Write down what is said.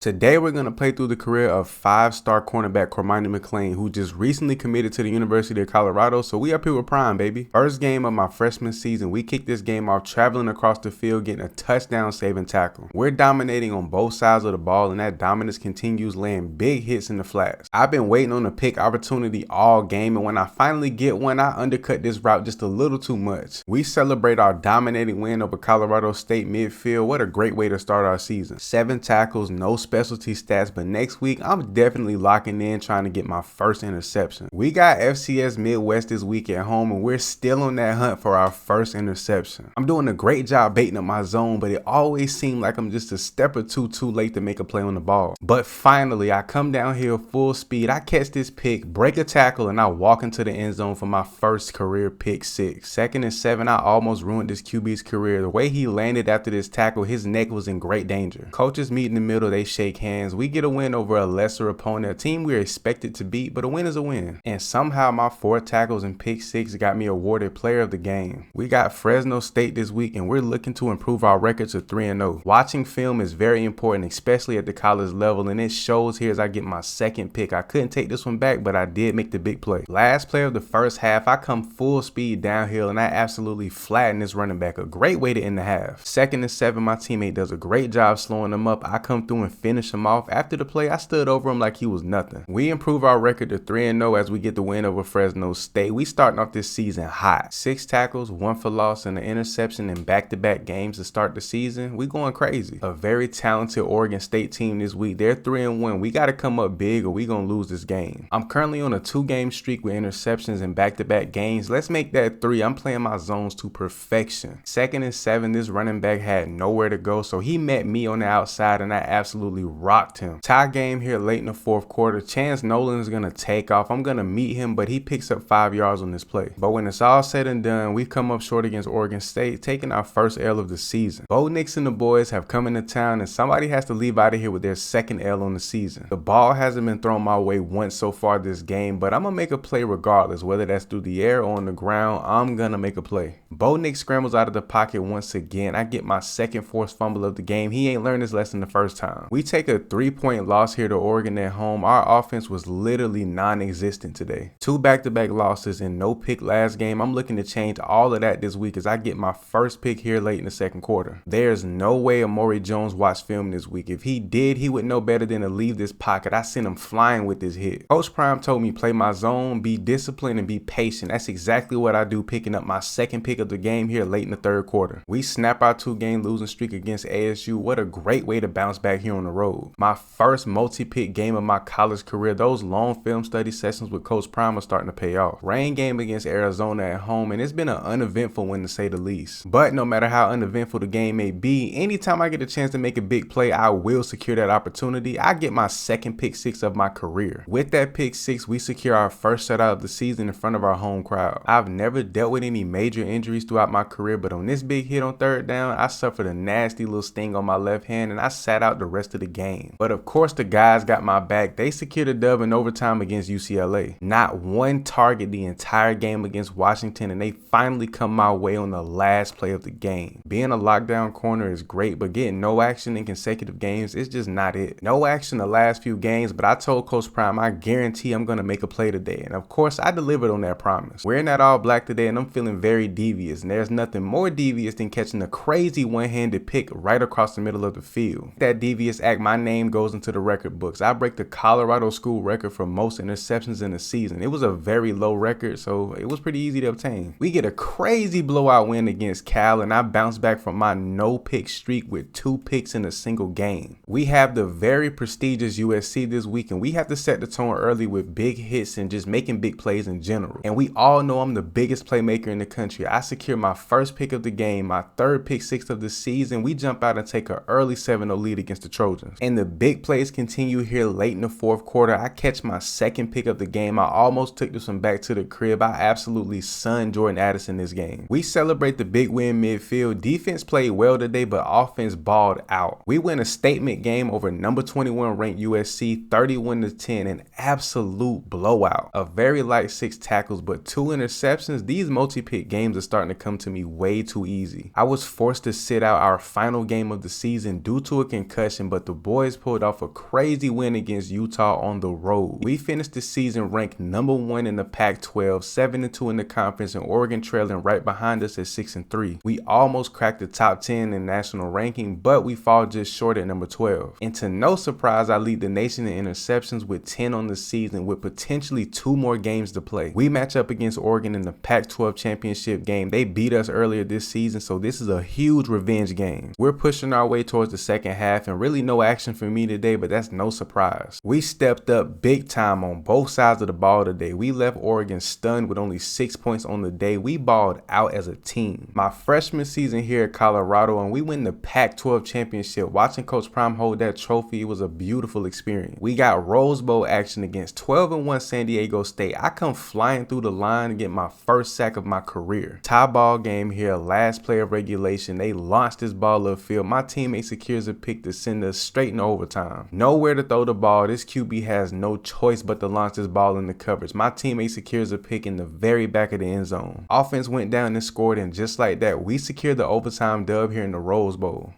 Today we're going to play through the career of 5-star cornerback Cormani McClain, who just recently committed to the University of Colorado, so we up here with prime, baby. First game of my freshman season, we kicked this game off traveling across the field, getting a touchdown saving tackle. We're dominating on both sides of the ball, and that dominance continues, laying big hits in the flats. I've been waiting on a pick opportunity all game, and when I finally get one, I undercut this route just a little too much. We celebrate our dominating win over Colorado State midfield. What a great way to start our season. 7 tackles, no specialty stats, but next week I'm definitely locking in trying to get my first interception. We got FCS Midwest this week at home, and we're still on that hunt for our first interception. I'm doing a great job baiting up my zone, but it always seemed like I'm just a step or two too late to make a play on the ball. But finally, I come downhill full speed, I catch this pick, break a tackle, and I walk into the end zone for my first career pick six. 2nd and 7, I almost ruined this QB's career. The way he landed after this tackle, his neck was in great danger. Coaches meet in the middle, they shake hands. We get a win over a lesser opponent, a team we're expected to beat, but a win is a win. And somehow my 4 tackles and pick 6 got me awarded player of the game. We got Fresno State this week, and we're looking to improve our record to 3-0. Watching film is very important, especially at the college level, and it shows here as I get my 2nd pick. I couldn't take this one back, but I did make the big play. Last play of the first half, I come full speed downhill, and I absolutely flatten this running back. A great way to end the half. 2nd and 7, my teammate does a great job slowing him up. I come through and finish him off. After the play, I stood over him like he was nothing. We improve our record to 3-0 as we get the win over Fresno State. We starting off this season hot. 6 tackles, 1 for loss, and an interception in back-to-back games to start the season. We going crazy. A very talented Oregon State team this week. They're 3-1. We got to come up big or we gonna lose this game. I'm currently on a 2-game streak with interceptions in back-to-back games. Let's make that 3. I'm playing my zones to perfection. 2nd and 7, this running back had nowhere to go, so he met me on the outside and I absolutely rocked him. Tie game here late in the 4th quarter. Chance Nolan is going to take off. I'm going to meet him, but he picks up 5 yards on this play. But when it's all said and done, we've come up short against Oregon State, taking our first L of the season. Bo Nix and the boys have come into town, and somebody has to leave out of here with their 2nd L on the season. The ball hasn't been thrown my way once so far this game, but I'm going to make a play regardless, whether that's through the air or on the ground. I'm going to make a play. Bo Nix scrambles out of the pocket once again. I get my 2nd forced fumble of the game. He ain't learned his lesson the first time. We take a 3-point loss here to Oregon at home. Our offense was literally non-existent today. 2 back-to-back losses and no pick last game. I'm looking to change all of that this week as I get my first pick here late in the 2nd quarter. There's no way Amari Jones watched film this week. If he did, he would know better than to leave this pocket. I sent him flying with this hit. Coach Prime told me play my zone, be disciplined, and be patient. That's exactly what I do, picking up my 2nd pick of the game here late in the 3rd quarter. We snap our 2-game losing streak against ASU. What a great way to bounce back here on the road. My first multi-pick game of my college career. Those long film study sessions with Coach Prime are starting to pay off. Rain game against Arizona at home, and it's been an uneventful one to say the least. But no matter how uneventful the game may be, anytime I get a chance to make a big play, I will secure that opportunity. I get my 2nd pick 6 of my career. With that pick 6, we secure our first shutout of the season in front of our home crowd. I've never dealt with any major injuries throughout my career, but on this big hit on 3rd down, I suffered a nasty little sting on my left hand, and I sat out the rest of the game. But of course, the guys got my back. They secured a dub in overtime against UCLA. Not one target the entire game against Washington, and they finally come my way on the last play of the game. Being a lockdown corner is great, but getting no action in consecutive games is just not it. No action the last few games, but I told Coach Prime I guarantee I'm going to make a play today, and of course I delivered on that promise. Wearing that all black today, and I'm feeling very devious, and there's nothing more devious than catching a crazy one-handed pick right across the middle of the field. That devious act, my name goes into the record books. I break the Colorado school record for most interceptions in a season. It was a very low record, so it was pretty easy to obtain. We get a crazy blowout win against Cal, and I bounce back from my no-pick streak with 2 picks in a single game. We have the very prestigious USC this week, and we have to set the tone early with big hits and just making big plays in general. And we all know I'm the biggest playmaker in the country. I secure my 1st pick of the game, my 3rd pick 6 of the season. We jump out and take an early 7-0 lead against the Trojans. And the big plays continue here late in the 4th quarter. I catch my 2nd pick of the game. I almost took this one back to the crib. I absolutely sunned Jordan Addison this game. We celebrate the big win midfield. Defense played well today, but offense balled out. We win a statement game over number 21 ranked USC 31-10, an absolute blowout. A very light 6 tackles, but 2 interceptions. These multi-pick games are starting to come to me way too easy. I was forced to sit out our final game of the season due to a concussion, but the boys pulled off a crazy win against Utah on the road. We finished the season ranked #1 in the Pac-12, 7-2 in the conference, and Oregon trailing right behind us at 6-3. We almost cracked the top 10 in national ranking, but we fall just short at number 12. And to no surprise, I lead the nation in interceptions with 10 on the season, with potentially 2 more games to play. We match up against Oregon in the Pac-12 championship game. They beat us earlier this season, so this is a huge revenge game. We're pushing our way towards the second half, and really no action for me today, but that's no surprise. We stepped up big time on both sides of the ball today. We left Oregon stunned with only 6 points on the day. We balled out as a team. My freshman season here at Colorado, and we win the Pac-12 championship. Watching Coach Prime hold that trophy, it was a beautiful experience. We got Rose Bowl action against 12-1 San Diego State. I come flying through the line and get my first sack of my career. Tie ball game here, last play of regulation. They launched this ball upfield. My teammate secures a pick to send us straight in overtime. Nowhere to throw the ball. This QB has no choice but to launch this ball in the coverage. My teammate secures a pick in the very back of the end zone. Offense went down and scored, and just like that, we secured the overtime dub here in the Rose Bowl.